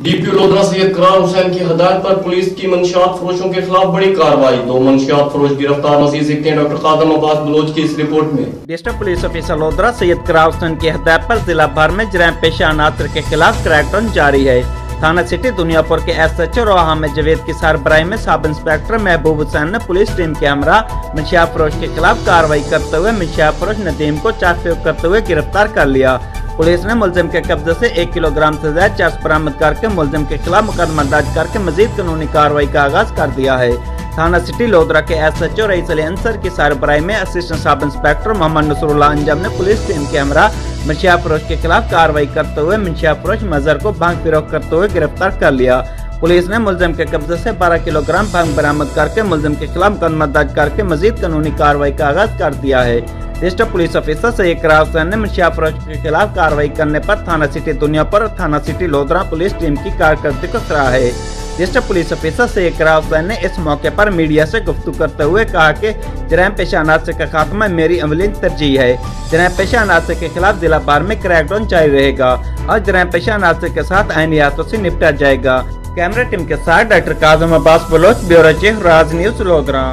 DPO lodhra Syed Iqrar Hussain की हदायत पर पुलिस की मंशियात फरोशों के खिलाफ बड़ी कार्रवाई। 2 मंशियात फरोश गिरफ्तार। मजीद देखते हैं डॉक्टर कादम अब्बास बलोच की इस रिपोर्ट में। District police officer Lodhran Syed Iqrar Hussain की हदायत पर जिला भर में जराइम पेशा अनासर के खिलाफ क्रैकडाउन जारी है। थाना सिटी दुनियापुर के SHO रोहा में जवेद की सरबराही में सब इंस्पेक्टर महबूब हुसैन ने पुलिस टीम के हमरा मंशिया फरोश के खिलाफ कार्रवाई करते हुए मंशिया फरोश नदीम को चार्जशीट करते हुए गिरफ्तार कर लिया। पुलिस ने मुलजिम के कब्जे से 1 किलोग्राम से ज्यादा चरस बरामद करके मुलजिम के खिलाफ मुकदमा दर्ज करके मजीद कानूनी कार्रवाई का आगाज कर दिया है। थाना सिटी लोधरा के SHO रईस अली अंसर की सरबराही में assistant sub inspector Mohammad Nasrallah Anjum ने पुलिस टीम के हमरा मंशिया फरोश के खिलाफ कार्रवाई करते हुए मंशिया फरोश मजहर को भांग फिरोख्त करते हुए गिरफ्तार कर लिया। पुलिस ने मुलजिम के कब्जे से 12 किलोग्राम भांग बरामद करके मुलजिम के खिलाफ मुकदमा दर्ज करके मजीद कानूनी कार्रवाई का आगाज कर दिया है। District police officer Syed Iqrar Hussain ने मंशिया फरोश के खिलाफ कार्रवाई करने पर थाना सिटी दुनियापुर और थाना सिटी लोधरा पुलिस टीम की कारकर्दगी को सराहा है। District police officer Syed Iqrar Hussain ने इस मौके पर मीडिया से गुफ्तगू करते हुए कहा कि जराइम पेशा अनासर का खात्मा मेरी अमली तरजीह है। जराइम पेशा अनासर के खिलाफ जिला भर में क्रैकडाउन जारी रहेगा और जराइम पेशा अनासर के साथ आईनी हाथों से निपटा जाएगा। कैमरा टीम के साथ doctor Qadam Abbas Baloch, bureau chief, Raj news lodhra.